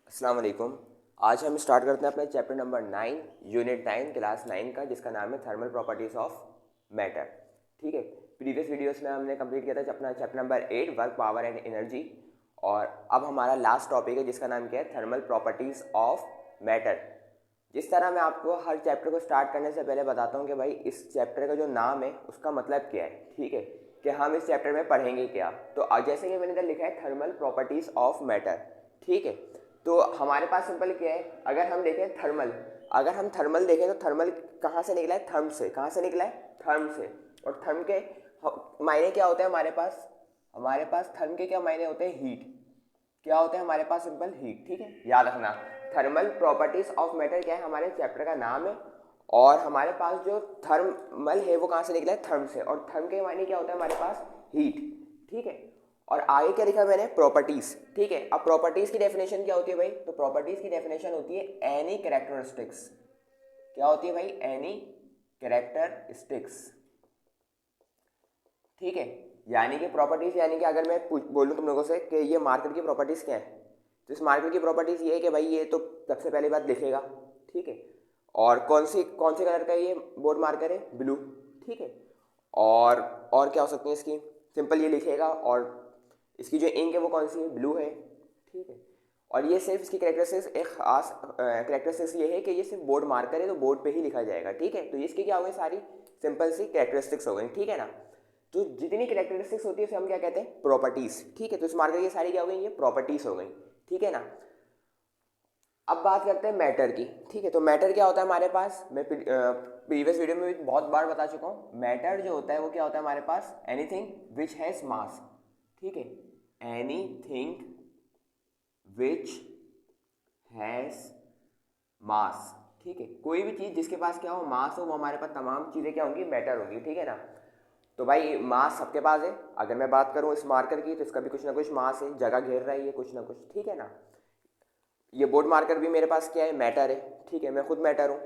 अस्सलाम वालेकुम। आज हम स्टार्ट करते हैं अपने चैप्टर नंबर 9 यूनिट 9 क्लास 9 का, जिसका नाम है थर्मल प्रॉपर्टीज़ ऑफ मैटर। ठीक है, प्रीवियस वीडियोस में हमने कंप्लीट किया था अपना chapter number 8 work power and energy, और अब हमारा लास्ट टॉपिक है जिसका नाम क्या है, थर्मल प्रॉपर्टीज़ ऑफ मैटर। जिस तरह मैं आपको हर चैप्टर को स्टार्ट करने से पहले बताता हूँ कि भाई इस चैप्टर का जो नाम है उसका मतलब क्या है। ठीक है, कि हम इस चैप्टर में पढ़ेंगे क्या। तो जैसे कि मैंने इधर लिखा है थर्मल प्रॉपर्टीज़ ऑफ मैटर। ठीक है, तो हमारे पास सिंपल क्या है, अगर हम देखें थर्मल, अगर हम थर्मल देखें तो थर्मल कहाँ से निकला है, थर्म से। कहाँ से निकला है, थर्म से। और थर्म के मायने क्या होते हैं हमारे पास थर्म के क्या मायने होते हैं, हीट। क्या होते हैं हमारे पास, सिंपल हीट। ठीक है, याद रखना थर्मल प्रॉपर्टीज ऑफ मैटर क्या है, हमारे चैप्टर का नाम है। और हमारे पास जो थर्मल है वो कहाँ से निकला है, थर्म से। और थर्म के मायने क्या होता है हमारे पास, हीट। ठीक है, और आगे क्या लिखा मैंने, प्रॉपर्टीज। ठीक है, अब प्रॉपर्टीज की डेफिनेशन क्या होती है भाई, तो प्रॉपर्टीज की डेफिनेशन होती है एनी कैरेक्टरिस्टिक्स। क्या होती है भाई, एनी कैरेक्टरिस्टिक्स। ठीक है, यानी कि प्रॉपर्टीज, यानी कि अगर मैं बोलूँ तुम लोगों से कि ये मार्कर की प्रॉपर्टीज क्या है, तो इस मार्कर की प्रॉपर्टीज ये है कि भाई ये तो सबसे पहली बात लिखेगा। ठीक है, और कौन से कलर का ये बोर्ड मार्कर है, ब्लू। ठीक है, और क्या हो सकती है इसकी, सिंपल ये लिखेगा, और इसकी जो इंक है वो कौन सी है, ब्लू है। ठीक है, और ये सिर्फ इसकी करेक्टरिस्टिक्स, एक खास करेक्टरिस्टिक्स ये है कि ये सिर्फ बोर्ड मार्कर है, तो बोर्ड पे ही लिखा जाएगा। ठीक है, तो इसकी क्या हो गई, सारी सिंपल सी करेक्टरिस्टिक्स हो गई। ठीक है ना, तो जितनी करेक्टरिस्टिक्स होती है उसे हम क्या कहते हैं, प्रॉपर्टीज। ठीक है, तो इस मार्कर की सारी क्या हो गई, ये प्रॉपर्टीज हो गई। ठीक है ना, अब बात करते हैं मैटर की। ठीक है, तो मैटर क्या होता है हमारे पास, मैं प्रीवियस वीडियो में भी बहुत बार बता चुका हूँ। मैटर जो होता है वो क्या होता है हमारे पास, एनीथिंग विच हैज मास। ठीक है, एनीथिंग विच हैज मास। ठीक है, कोई भी चीज़ जिसके पास क्या हो, मास हो, वो हमारे पास तमाम चीज़ें क्या होंगी, मैटर होंगी। ठीक है ना, तो भाई मास सबके पास है। अगर मैं बात करूँ इस मार्कर की, तो इसका भी कुछ ना कुछ मास है, जगह घेर रहा है ये कुछ ना कुछ। ठीक है ना, ये बोर्ड मार्कर भी मेरे पास क्या है, मैटर है। ठीक है, मैं खुद मैटर हूँ,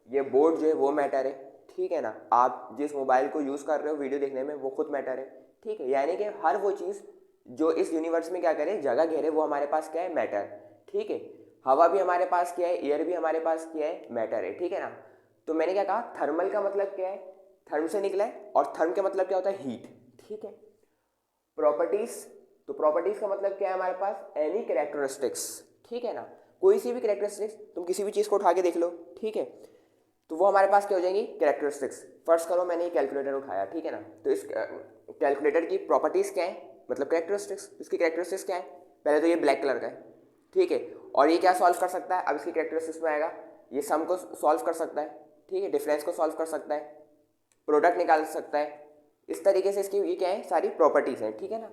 ये बोर्ड जो है वो मैटर है। ठीक है ना, आप जिस मोबाइल को यूज़ कर रहे हो वीडियो देखने में, वो खुद मैटर है। ठीक है, यानी कि हर वो चीज़ जो इस यूनिवर्स में क्या करे, जगह घेरे, वो हमारे पास क्या है, मैटर। ठीक है, हवा भी हमारे पास क्या है, एयर भी हमारे पास क्या है, मैटर है। ठीक है ना, तो मैंने क्या कहा, थर्मल का मतलब क्या है, थर्म से निकला है, और थर्म का मतलब क्या होता है, हीट। ठीक है, प्रॉपर्टीज, तो प्रॉपर्टीज का मतलब क्या है हमारे पास, एनी कैरेक्टरिस्टिक्स। ठीक है ना, कोई सी भी कैरेक्टरिस्टिक्स, तुम किसी भी चीज़ को उठा के देख लो। ठीक है, तो वो हमारे पास क्या हो जाएंगी, कैरेक्टरिस्टिक्स। फर्स्ट करो मैंने ये कैलकुलेटर उठाया, ठीक है ना, तो इस कैलकुलेटर की प्रॉपर्टीज क्या है, मतलब कैरेक्टरिस्टिक्स। इसकी कैरेक्टरिस्टिक्स क्या है, पहले तो ये ब्लैक कलर का है। ठीक है, और ये क्या सॉल्व कर सकता है, अब इसकी कैरेक्टरिस्टिक्स में आएगा, ये सम को सॉल्व कर सकता है। ठीक है, डिफरेंस को सॉल्व कर सकता है, प्रोडक्ट निकाल सकता है। इस तरीके से इसकी ये क्या है, सारी प्रॉपर्टीज हैं। ठीक है ना,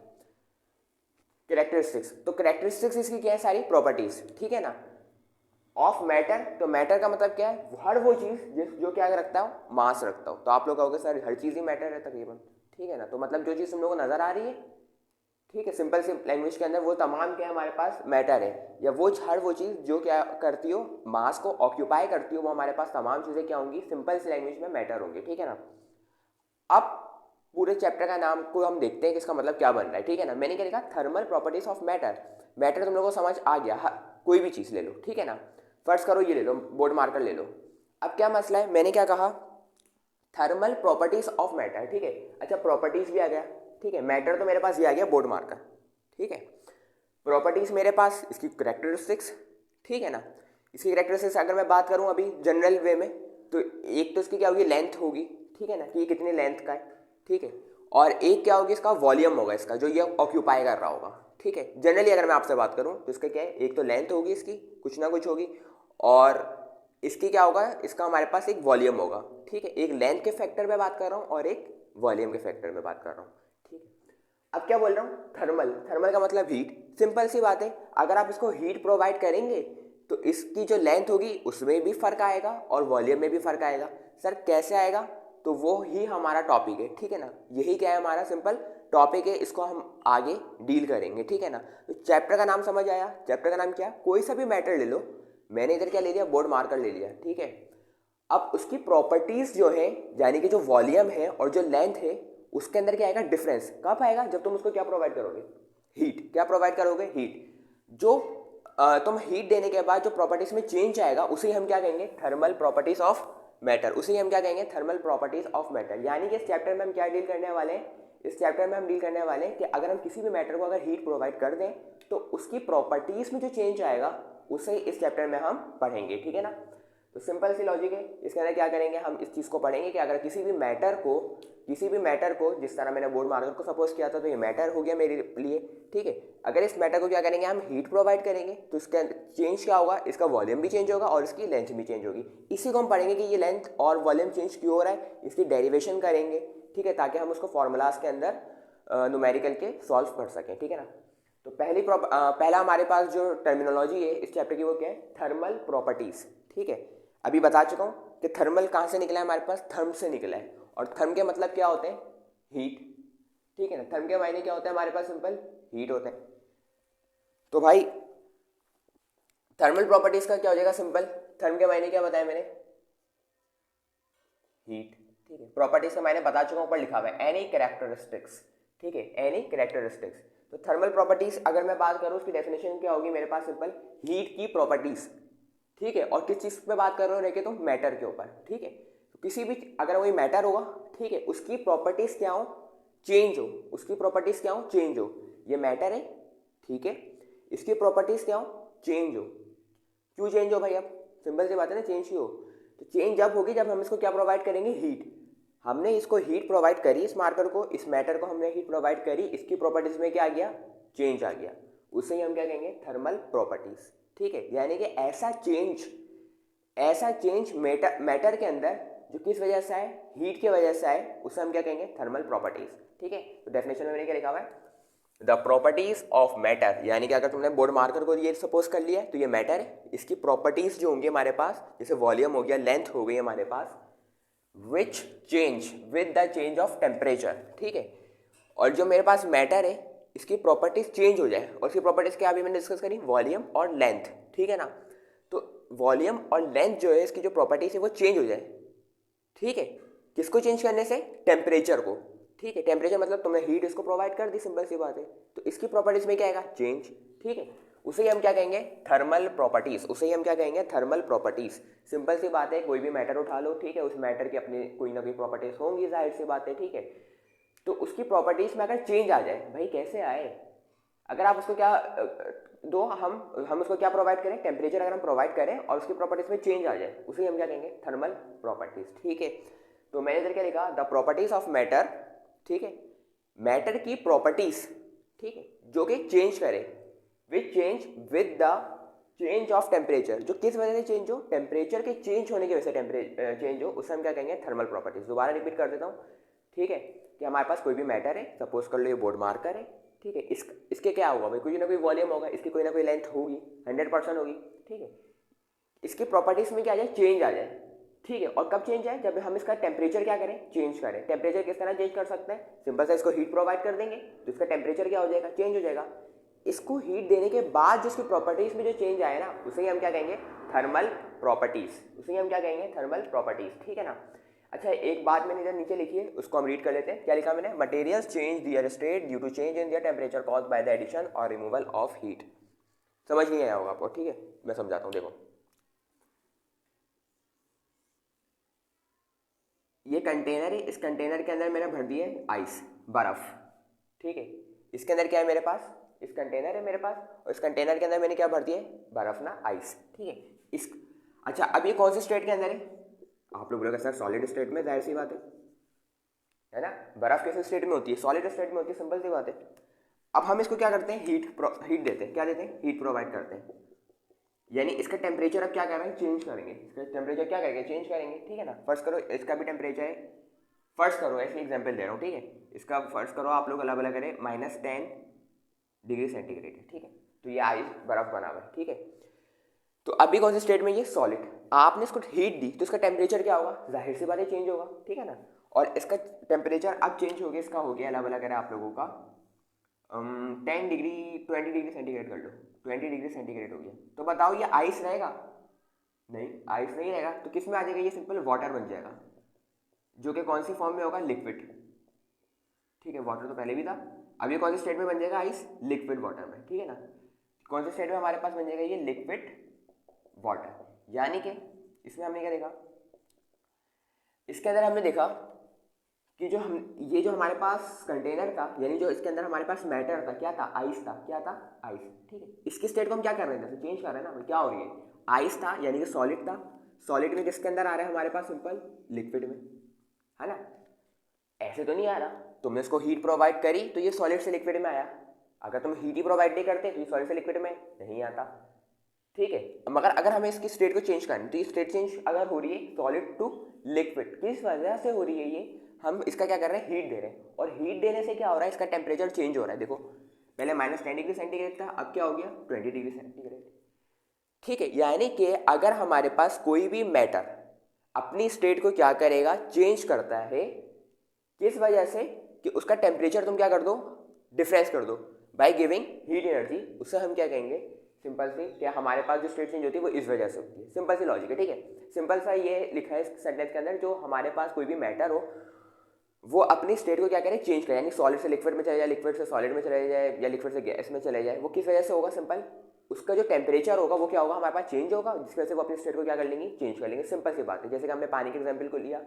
कैरेक्टरिस्टिक्स, तो कैरेक्टरिस्टिक्स इसकी क्या है, सारी प्रॉपर्टीज। ठीक है ना, ऑफ मैटर, तो मैटर का मतलब क्या है, हर वो चीज़ जिस जो क्या रखता हो, मास रखता हो। तो आप लोग कहोगे सर हर चीज़ ही मैटर है तकरीबन। ठीक है ना, तो मतलब जो चीज़ तुम लोगों को नज़र आ रही है, ठीक है, सिंपल सी लैंग्वेज के अंदर, वो तमाम क्या है हमारे पास, मैटर है। या वो हर वो चीज़ जो क्या करती हो, मास को ऑक्यूपाई करती हो, वो हमारे पास तमाम चीज़ें क्या होंगी, सिंपल सी लैंग्वेज में मैटर होंगी। ठीक है ना, अब पूरे चैप्टर का नाम को हम देखते हैं कि इसका मतलब क्या बन रहा है। ठीक है ना, मैंने क्या लिखा, thermal properties of matter. Matter तुम लोगों को समझ आ गया, कोई भी चीज़ ले लो। ठीक है ना, फर्स्ट करो ये ले लो, बोर्ड मार्कर ले लो। अब क्या मसला है, मैंने क्या कहा, थर्मल प्रॉपर्टीज ऑफ मैटर। ठीक है, अच्छा प्रॉपर्टीज भी आ गया। ठीक है, मैटर तो मेरे पास ये आ गया, बोर्ड मार्कर। ठीक है, प्रॉपर्टीज मेरे पास इसकी करेक्टरिस्टिक्स। ठीक है ना, इसकी करेक्टरिस्टिक्स अगर मैं बात करूं अभी जनरल वे में, तो एक तो इसकी क्या होगी, लेंथ होगी। ठीक है ना, कि ये कितनी लेंथ का है। ठीक है, और एक क्या होगी, इसका वॉल्यूम होगा, इसका जो ये ऑक्यूपाई कर रहा होगा। ठीक है, जनरली अगर मैं आपसे बात करूं तो इसका क्या है, एक तो लेंथ होगी इसकी, कुछ ना कुछ होगी, और इसकी क्या होगा, इसका हमारे पास एक वॉल्यूम होगा। ठीक है, एक लेंथ के फैक्टर में बात कर रहा हूँ और एक वॉल्यूम के फैक्टर में बात कर रहा हूँ। ठीक है, अब क्या बोल रहा हूँ, थर्मल, थर्मल का मतलब हीट। सिंपल सी बात है, अगर आप इसको हीट प्रोवाइड करेंगे तो इसकी जो लेंथ होगी उसमें भी फर्क आएगा और वॉल्यूम में भी फर्क आएगा। सर कैसे आएगा, तो वो ही हमारा टॉपिक है। ठीक है ना, यही क्या है, हमारा सिंपल टॉपिक है, इसको हम आगे डील करेंगे। ठीक है ना, तो चैप्टर का नाम समझ आया, चैप्टर का नाम क्या, कोई सा भी मैटर ले लो। मैंने इधर क्या ले लिया, बोर्ड मार्कर ले लिया। ठीक है, अब उसकी प्रॉपर्टीज जो है, यानी कि जो वॉल्यूम है और जो लेंथ है, उसके अंदर क्या आएगा, डिफरेंस। कब आएगा, जब तुम उसको क्या प्रोवाइड करोगे, हीट। क्या प्रोवाइड करोगे, हीट। जो तुम हीट देने के बाद जो प्रॉपर्टीज में चेंज आएगा उसे हम क्या कहेंगे, थर्मल प्रॉपर्टीज ऑफ मैटर, उसे हम क्या कहेंगे, थर्मल प्रॉपर्टीज ऑफ मैटर। यानी कि इस चैप्टर में हम क्या डील करने वाले हैं, इस चैप्टर में हम डील करने वाले हैं कि अगर हम किसी भी मैटर को अगर हीट प्रोवाइड कर दें तो उसकी प्रॉपर्टीज में जो चेंज आएगा उसे इस चैप्टर में हम पढ़ेंगे, ठीक है ना। तो सिंपल सी लॉजिक है, इसके अंदर क्या करेंगे, हम इस चीज़ को पढ़ेंगे कि अगर किसी भी मैटर को जिस तरह मैंने बोर्ड मार्कर को सपोज किया था तो ये मैटर हो गया मेरे लिए, ठीक है। अगर इस मैटर को क्या करेंगे, हम हीट प्रोवाइड करेंगे तो इसका चेंज क्या होगा, इसका वॉल्यूम भी चेंज होगा और इसकी लेंथ भी चेंज होगी। इसी को हम पढ़ेंगे कि ये लेंथ और वॉल्यूम चेंज क्यों हो रहा है, इसकी डेरिवेशन करेंगे, ठीक है, ताकि हम उसको फॉर्मूलाज के अंदर न्यूमेरिकल के सॉल्व कर सकें, ठीक है ना। तो पहला हमारे पास जो टर्मिनोलॉजी है इस चैप्टर की वो क्या है, थर्मल प्रॉपर्टीज, ठीक है। अभी बता चुका हूँ कि थर्मल कहाँ से निकला है, हमारे पास थर्म से निकला है, और थर्म के मतलब क्या होते हैं, हीट, ठीक है ना। थर्म के मायने क्या होता है हमारे पास, सिंपल हीट होते हैं। तो भाई थर्मल प्रॉपर्टीज का क्या हो जाएगा, सिंपल थर्म के मायने क्या बताया मैंने, हीट, ठीक है। प्रॉपर्टीज का मायने बता चुका हूँ, ऊपर लिखा हुआ है एनी कैरेक्टरिस्टिक्स, ठीक है, एनी कैरेक्टरिस्टिक्स। तो थर्मल प्रॉपर्टीज अगर मैं बात करूँ उसकी डेफिनेशन क्या होगी मेरे पास, सिंपल हीट की प्रॉपर्टीज, ठीक है। और किस चीज़ पे बात कर रहे हो रहे तो मैटर के ऊपर, ठीक है। तो किसी भी अगर वही मैटर होगा, ठीक है, उसकी प्रॉपर्टीज क्या हो, चेंज हो, उसकी प्रॉपर्टीज क्या हो, चेंज हो। ये मैटर है, ठीक है, इसकी प्रॉपर्टीज क्या हो, चेंज हो। क्यों चेंज हो भाई, अब सिंपल सी बात है ना, चेंज क्यों हो, तो चेंज जब होगी जब हम इसको क्या प्रोवाइड करेंगे, हीट। हमने इसको हीट प्रोवाइड करी, इस मार्कर को, इस मैटर को हमने हीट प्रोवाइड करी, इसकी प्रॉपर्टीज में क्या आ गया, चेंज आ गया, उसे ही हम क्या कहेंगे, थर्मल प्रॉपर्टीज, ठीक है। यानी कि ऐसा चेंज मैटर के अंदर जो किस वजह से आए, हीट की वजह से आए, उसे हम क्या कहेंगे, थर्मल प्रॉपर्टीज, ठीक है। तो डेफिनेशन में मैंने क्या लिखा हुआ है, द प्रॉपर्टीज ऑफ मैटर, यानी कि अगर तुमने बोर्ड मार्कर को ये सपोज कर लिया तो ये मैटर है, इसकी प्रॉपर्टीज जो होंगी हमारे पास, जैसे वॉल्यूम हो गया, लेंथ हो गई हमारे पास, which change with the change of temperature, ठीक है। और जो मेरे पास मैटर है इसकी प्रॉपर्टीज चेंज हो जाए, और इसकी प्रॉपर्टीज क्या अभी मैंने डिस्कस करी, वॉल्यूम और लेंथ, ठीक है ना। तो वॉल्यूम और लेंथ जो है इसकी जो प्रॉपर्टीज है वो चेंज हो जाए, ठीक है। किसको चेंज करने से, टेम्परेचर को, ठीक है। टेम्परेचर मतलब तुमने हीट इसको प्रोवाइड कर दी, सिंपल सी बात है। तो इसकी प्रॉपर्टीज में क्या आएगा, चेंज, ठीक है। उसे ही हम क्या कहेंगे, थर्मल प्रॉपर्टीज, उसे ही हम क्या कहेंगे, थर्मल प्रॉपर्टीज। सिंपल सी बात है, कोई भी मैटर उठा लो, ठीक है, उस मैटर की अपनी कोई ना कोई प्रॉपर्टीज होंगी, जाहिर सी बात है, ठीक है। तो उसकी प्रॉपर्टीज में अगर चेंज आ जाए, भाई कैसे आए, अगर आप उसको क्या दो, हम उसको क्या प्रोवाइड करें, टेम्परेचर अगर हम प्रोवाइड करें और उसकी प्रॉपर्टीज में चेंज आ जाए, उसे हम क्या कहेंगे, थर्मल प्रॉपर्टीज, ठीक है। तो मैंने इधर क्या लिखा, द प्रॉपर्टीज ऑफ मैटर, ठीक है, मैटर की प्रॉपर्टीज, ठीक है, जो कि चेंज करे, with the change of temperature, जो किस वजह से चेंज हो, टेम्परेचर के चेंज होने की वजह से टेम्परेचर चेंज हो, उसे हम क्या कहेंगे, थर्मल प्रॉपर्टीज। दोबारा रिपीट कर देता हूँ, ठीक है, कि हमारे पास कोई भी मैटर है, सपोज कर लो ये बोर्ड मार्कर है, ठीक है, इसके क्या होगा भाई, कोई ना कोई वॉल्यूम होगा, इसकी कोई ना कोई लेंथ होगी, 100% होगी, ठीक है। इसकी प्रॉपर्टीज में क्या आ जाए, चेंज आ जाए, ठीक है। और कब चेंज आए, जब हम इसका टेम्परेचर क्या करें, चेंज करें। टेम्परेचर किस तरह चेंज कर सकते हैं, सिंपल सा इसको हीट प्रोवाइड कर देंगे तो इसका टेम्परेचर क्या हो जाएगा, चेंज हो जाएगा। इसको हीट देने के बाद जिसकी प्रॉपर्टीज में जो चेंज आए ना, उसे ही हम क्या कहेंगे, थर्मल प्रॉपर्टीज, उसे ही हम क्या कहेंगे, थर्मल प्रॉपर्टीज, ठीक है ना। अच्छा, एक बात मैंने इधर नीचे लिखी है, उसको हम रीड कर लेते हैं। क्या लिखा मैंने, materials change their state due to change in their temperature caused by the addition और रिमूवल ऑफ हीट। समझ नहीं आया होगा आपको, ठीक है, मैं समझाता हूँ। देखो ये कंटेनर है, इस कंटेनर के अंदर मैंने भर दिया है आइस, बर्फ, ठीक है। इसके अंदर क्या है मेरे पास, इस कंटेनर है मेरे पास, और इस कंटेनर के अंदर मैंने क्या भर दिया है, बर्फ ना, आइस, ठीक है। इस अच्छा, अब ये कौन से स्टेट के अंदर है, आप लोग बोलोगे सर सॉलिड स्टेट में, जाहिर सी बात है ना। बर्फ किस स्टेट में होती है, सॉलिड स्टेट में होती है, सिंपल सी बात है। अब हम इसको क्या करते हैं, हीट देते हैं, क्या देते हैं, हीट प्रोवाइड करते हैं। यानी इसका टेम्परेचर अब क्या करेंगे, चेंज करेंगे, इसका टेम्परेचर क्या करेंगे, चेंज करेंगे, ठीक है ना। फर्स्ट करो इसका भी टेम्परेचर है, फर्स्ट करो, ऐसे एग्जाम्पल दे रहा हूँ, ठीक है। इसका फर्स्ट करो आप लोग अलग अलग करें, -10 डिग्री सेंटीग्रेड है, ठीक है। तो ये आइस बर्फ बना हुआ है, ठीक है। तो अभी कौन से स्टेट में, ये सॉलिड। आपने इसको हीट दी तो इसका टेम्परेचर क्या होगा, जाहिर सी बात है चेंज होगा, ठीक है ना। और इसका टेम्परेचर अब चेंज हो गया, इसका हो गया अलग अलग करें आप लोगों का 20 डिग्री सेंटीग्रेड कर लो, 20 डिग्री सेंटीग्रेड हो गया। तो बताओ ये आइस रहेगा, नहीं आइस नहीं रहेगा, तो किस में आ जाएगा, ये सिंपल वाटर बन जाएगा, जो कि कौन सी फॉर्म में होगा, लिक्विड, ठीक है। वाटर तो पहले भी था, अब ये कौन से स्टेट में बन जाएगा, आइस, लिक्विड वाटर में, ठीक है ना। कौन से स्टेट में हमारे पास बन जाएगा ये लिक्विड वाटर, यानी कि इसमें हमने क्या देखा, इसके अंदर हमने देखा कि ये जो हमारे पास कंटेनर था, यानी जो इसके अंदर हमारे पास मैटर था, क्या था, आइस था, क्या था, आइस, ठीक है। इसकी स्टेट को हम क्या कर रहे थे, चेंज कर रहे हैं ना, क्या हो रही है, आइस था यानी कि सॉलिड था, सॉलिड में किसके अंदर आ रहा है हमारे पास, सिंपल लिक्विड में, है ना। ऐसे तो नहीं आ रहा, तुमने इसको हीट प्रोवाइड करी तो ये सॉलिड से लिक्विड में आया, अगर तुम हीट ही प्रोवाइड नहीं करते तो ये सॉलिड से लिक्विड में नहीं आता, ठीक है। मगर अगर हमें इसकी स्टेट को चेंज करनी, तो ये स्टेट चेंज अगर हो रही है सॉलिड टू लिक्विड, किस वजह से हो रही है ये, हम इसका क्या कर रहे हैं, हीट दे रहे हैं, और हीट देने से क्या हो रहा है, इसका टेम्परेचर चेंज हो रहा है। देखो पहले -10 डिग्री सेंटीग्रेड था, अब क्या हो गया 20 डिग्री सेंटीग्रेड, ठीक है। यानी कि अगर हमारे पास कोई भी मैटर अपनी स्टेट को क्या करेगा, चेंज करता है, किस वजह से, कि उसका टेम्परेचर तुम क्या कर दो, डिफरेंस कर दो बाय गिविंग हीट एनर्जी, उससे हम क्या कहेंगे, सिंपल सी, क्या हमारे पास जो स्टेट चेंज होती है वो इस वजह से होती है, सिंपल सी लॉजिक है, ठीक है। सिंपल सा ये लिखा है इस सेंटेंस के अंदर, जो हमारे पास कोई भी मैटर हो वो अपनी स्टेट को क्या करे, चेंज करे, यानी सॉलिड से लिक्विड में चले जाए, लिक्विड से सॉलिड में चले जाए, या लिक्विड से गैस में चले जाए, वो किस वजह से होगा, सिंपल उसका जो टेम्परेचर होगा वो क्या होगा, हमारे पास चेंज होगा, जिसकी वजह से वो अपनी स्टेट को क्या कर लेंगे, चेंज कर लेंगे, सिंपल सी बात है। जैसे कि हमने पानी के एग्जाम्पल को लिया,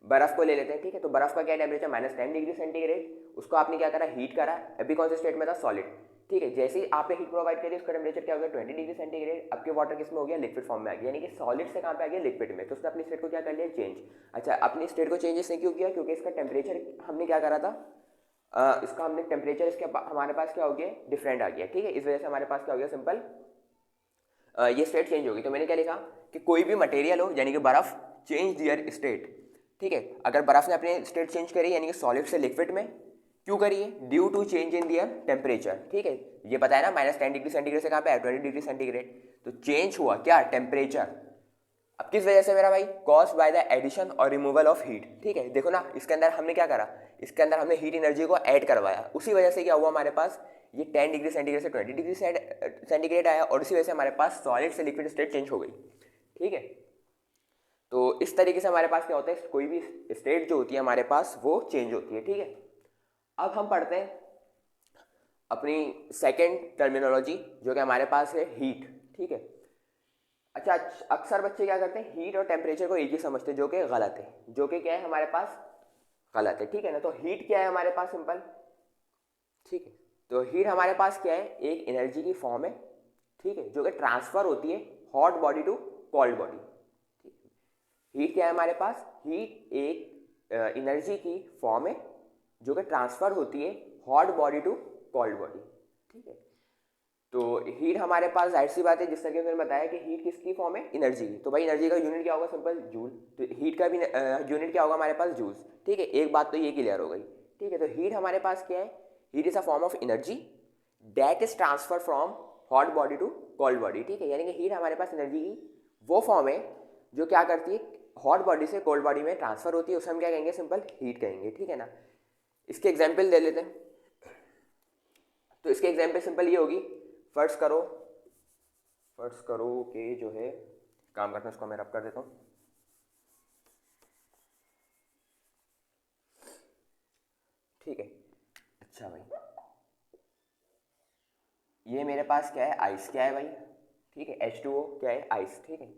बर्फ को ले लेते हैं, ठीक है। तो बर्फ का क्या टेम्परेचर, -10 डिग्री सेंटीग्रेड, उसको आपने क्या करा, हीट करा, अभी कौन से स्टेट में था, सॉलिड, ठीक है। जैसे ही आपने हीट प्रोवाइड करी, उसका टेम्परेचर क्या हो गया, 20 डिग्री सेंटीग्रेड, आपके वाटर किस में हो गया, लिक्विड फॉर्म में आ गया, यानी कि सॉलिड से कहाँ पे आ गया, लिक्विड में, तो उसने अपनी स्टेट को क्या कर लिया, चेंज। अच्छा, अपनी स्टेट को चेंज इसने क्यों किया, क्योंकि इसका टेम्परेचर हमने क्या करा था, इसका हमने टेम्परेचर इसके हमारे पास क्या हो गया, डिफरेंट आ गया, ठीक है। इस वजह से हमारे पास क्या हो गया, सिंपल ये स्टेट चेंज होगी। तो मैंने क्या लिखा कि कोई भी मटेरियल हो, यानी कि बर्फ, चेंज दियर स्टेट, ठीक है। अगर बर्फ ने अपनी स्टेट चेंज करी, यानी कि सॉलिड से लिक्विड में, क्यों करी है, due to change in their temperature, ठीक है। ये बताया ना, -10 डिग्री सेंटीग्रेड से कहाँ पे है, 20 डिग्री सेंटीग्रेड, तो चेंज हुआ क्या, टेम्परेचर। अब किस वजह से मेरा भाई, कॉज बाय द एडिशन और रिमूवल ऑफ हीट, ठीक है। देखो ना, इसके अंदर हमने क्या करा, इसके अंदर हमने हीट एनर्जी को ऐड करवाया, उसी वजह से क्या हुआ हमारे पास, ये 10 डिग्री सेंटीग्रेड से 20 डिग्री सेंटीग्रेड आया, और इसी वजह से हमारे पास सॉलिड से लिक्विड स्टेट चेंज हो गई, ठीक है। तो इस तरीके से हमारे पास क्या होता है, कोई भी स्टेट जो होती है हमारे पास वो चेंज होती है, ठीक है। अब हम पढ़ते हैं अपनी सेकेंड टर्मिनोलॉजी, जो कि हमारे पास है हीट, ठीक है। अच्छा, अक्सर बच्चे क्या करते हैं, हीट और टेम्परेचर को एक ही समझते हैं, जो कि गलत है, जो कि क्या है हमारे पास, गलत है, ठीक है ना। तो हीट क्या है हमारे पास, सिंपल, ठीक है। तो हीट हमारे पास क्या है, एक एनर्जी की फॉर्म है, ठीक है, जो कि ट्रांसफर होती है hot body to cold body. Heat क्या है हमारे पास, हीट एक एनर्जी की फॉर्म है जो कि ट्रांसफर होती है hot body to cold body, ठीक है। तो हीट हमारे पास, जाहिर सी बात है, जिस तरीके से मैंने बताया कि हीट किसकी फॉर्म है, एनर्जी की, तो भाई एनर्जी का यूनिट क्या होगा, सिंपल जूल, तो हीट का भी यूनिट क्या होगा हमारे पास, जूल्स, ठीक है। एक बात तो ये क्लियर हो गई, ठीक है। तो हीट हमारे पास क्या है, heat is a form of energy that is transfer from hot body to cold body, ठीक है। यानी कि हीट हमारे पास एनर्जी की वो फॉर्म है जो क्या करती है, हॉट बॉडी से कोल्ड बॉडी में ट्रांसफर होती है, उसे हम क्या कहेंगे, सिंपल हीट कहेंगे, ठीक है ना। इसके एग्जाम्पल ले लेते हैं। तो इसके एग्जाम्पल सिंपल ये होगी, फर्स्ट करो कि जो है, काम करते हैं, उसको मैं रब कर देता हूँ, ठीक है। अच्छा भाई, ये मेरे पास क्या है, आइस, क्या है भाई, ठीक है, H2O क्या है, आइस, ठीक है।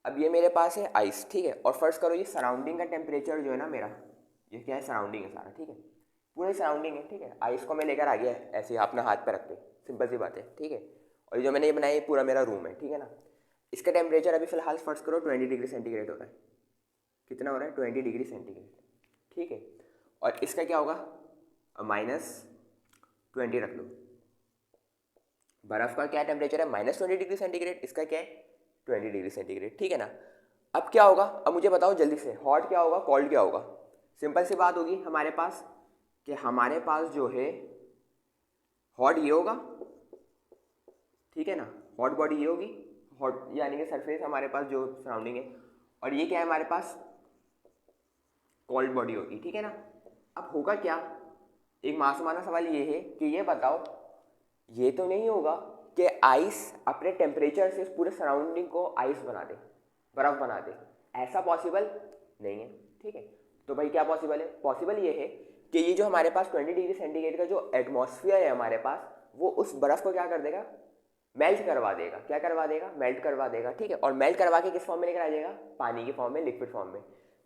अब ये मेरे पास है आइस, ठीक है। और फर्स्ट करो, ये सराउंडिंग का टेम्परेचर जो है ना मेरा, ये क्या है, सराउंडिंग है सारा, ठीक है, पूरे सराउंडिंग है, ठीक है। आइस को मैं लेकर आ गया ऐसे अपना हाथ पे रख के, सिंपल सी बात है, ठीक है। और ये जो मैंने ये बनाया, ये पूरा मेरा रूम है, ठीक है ना। इसका टेम्परेचर अभी फिलहाल फर्स्ट करो 20 डिग्री सेंटीग्रेड हो रहा है, कितना हो रहा है, 20 डिग्री सेंटीग्रेड, ठीक है। और इसका क्या होगा, -20 रख लो। बर्फ़ का क्या टेम्परेचर है, -20 डिग्री सेंटीग्रेड, इसका क्या है, 20 डिग्री सेंटीग्रेड, ठीक है ना। अब क्या होगा, अब मुझे बताओ जल्दी से, हॉट क्या होगा, कोल्ड क्या होगा। सिंपल सी बात होगी हमारे पास, कि हमारे पास जो है हॉट ये होगा, ठीक है ना, हॉट बॉडी ये होगी, हॉट यानी कि सरफेस हमारे पास जो सराउंडिंग है, और ये क्या है हमारे पास, कोल्ड बॉडी होगी, ठीक है ना। अब होगा क्या, एक मासूमाना सवाल ये है कि ये बताओ, ये तो नहीं होगा कि आइस अपने टेम्परेचर से इस पूरे सराउंडिंग को आइस बना दे, बर्फ बना दे, ऐसा पॉसिबल नहीं है, ठीक है। तो भाई क्या पॉसिबल है, पॉसिबल ये है कि ये जो हमारे पास 20 डिग्री सेंटीग्रेड का जो एटमॉस्फेयर है हमारे पास, वो उस बर्फ़ को क्या कर देगा, मेल्ट करवा देगा। क्या करवा देगा, मेल्ट करवा देगा, ठीक है। और मेल्ट करवा के किस फॉर्म में लेकर आ जाएगा, पानी के फॉर्म में, लिक्विड फॉर्म में।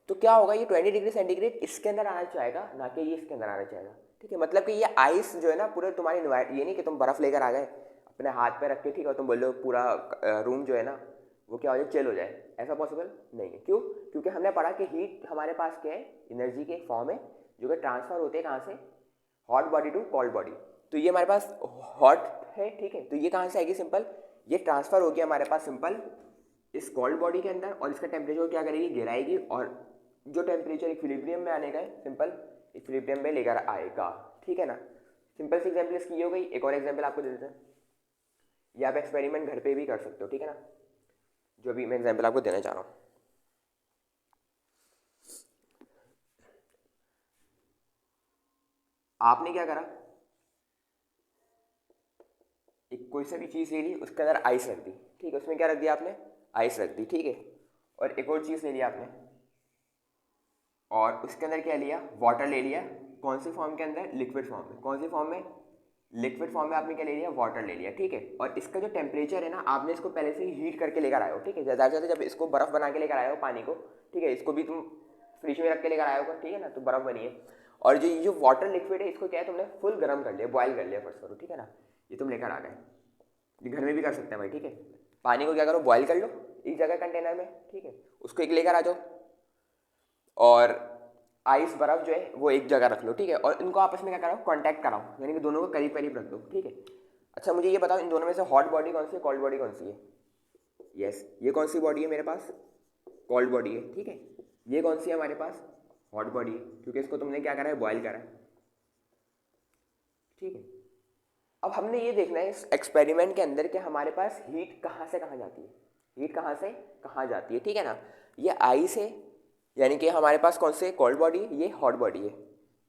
तो क्या होगा, ये 20 डिग्री सेंटीग्रेड इसके अंदर आना चाहेगा, ना कि ये इसके अंदर आना चाहेगा, ठीक है। मतलब कि ये आइस जो है ना पूरे तुम्हारी ये नहीं कि तुम बर्फ़ लेकर आ गए अपने हाथ पे रख के, ठीक है, और तुम बोल लो पूरा रूम जो है ना वो क्या हो जाए, चिल हो जाए, ऐसा पॉसिबल नहीं है। क्यों, क्योंकि हमने पढ़ा कि हीट हमारे पास क्या है, एनर्जी के फॉर्म है जो कि ट्रांसफ़र होते हैं कहाँ से, hot body to cold body. तो ये हमारे पास हॉट है, ठीक है, तो ये कहाँ से आएगी, सिंपल ये ट्रांसफ़र होगी हमारे पास सिंपल इस कोल्ड बॉडी के अंदर, और इसका टेम्परेचर क्या करेगी, गिराएगी, और जो टेम्परेचर इक्विलिब्रियम में आने का है सिंपल इक्विलिब्रियम में लेकर आएगा, ठीक है ना। सिंपल सी एग्जाम्पल इसकी हो गई। एक और एग्जाम्पल आपको दे देते हैं, ये आप एक्सपेरिमेंट घर पे भी कर सकते हो, ठीक है ना, जो भी मैं एग्जाम्पल आपको देना चाह रहा हूँ। आपने क्या करा, एक कोई सा भी चीज़ ले ली, उसके अंदर आइस रख दी, ठीक है, उसमें क्या रख दिया आपने, आइस रख दी, ठीक है। और एक और चीज़ ले लिया आपने, और उसके अंदर क्या लिया, वाटर ले लिया। कौन सी फॉर्म के अंदर, लिक्विड फॉर्म में। कौन सी फॉर्म में, लिक्विड फॉर्म में आपने क्या ले लिया, वाटर ले लिया, ठीक है। और इसका जो टेम्परेचर है ना, आपने इसको पहले से ही हीट करके लेकर आए हो, ठीक है। ज़्यादा से ज़्यादा जब इसको बर्फ़ बना के लेकर आए हो पानी को, ठीक है, इसको भी तुम फ्रिज में रख के लेकर आए हो, ठीक है ना, तो बर्फ़ बनी है। और जो वाटर लिक्विड है इसको क्या है, तुमने फुल गर्म कर लिया, बॉयल कर लिया फर्स्ट करो, ठीक है ना, ये तुम लेकर आ गए। ये घर में भी कर सकते हैं भाई, ठीक है। पानी को क्या करो, बॉयल कर लो एक जगह कंटेनर में, ठीक है, उसको एक लेकर आ जाओ, और आइस बर्फ जो है वो एक जगह रख लो, ठीक है। और इनको आपस में क्या कराओ, कांटेक्ट कराओ, यानी कि दोनों को करीब करीब रख दो, ठीक है। अच्छा मुझे ये बताओ, इन दोनों में से हॉट बॉडी कौन सी है, कोल्ड बॉडी कौन सी है। यस, ये कौन सी बॉडी है मेरे पास, कोल्ड बॉडी है, ठीक है। ये कौन सी है हमारे पास, हॉट बॉडी है, क्योंकि इसको तुमने क्या करा है, बॉयल करा है, ठीक है। अब हमने ये देखना है इस एक्सपेरिमेंट के अंदर कि हमारे पास हीट कहाँ से कहाँ जाती है, हीट कहाँ से कहाँ जाती है, ठीक है ना। ये आइस है, यानी कि हमारे पास कौन से, कोल्ड बॉडी, ये हॉट बॉडी है।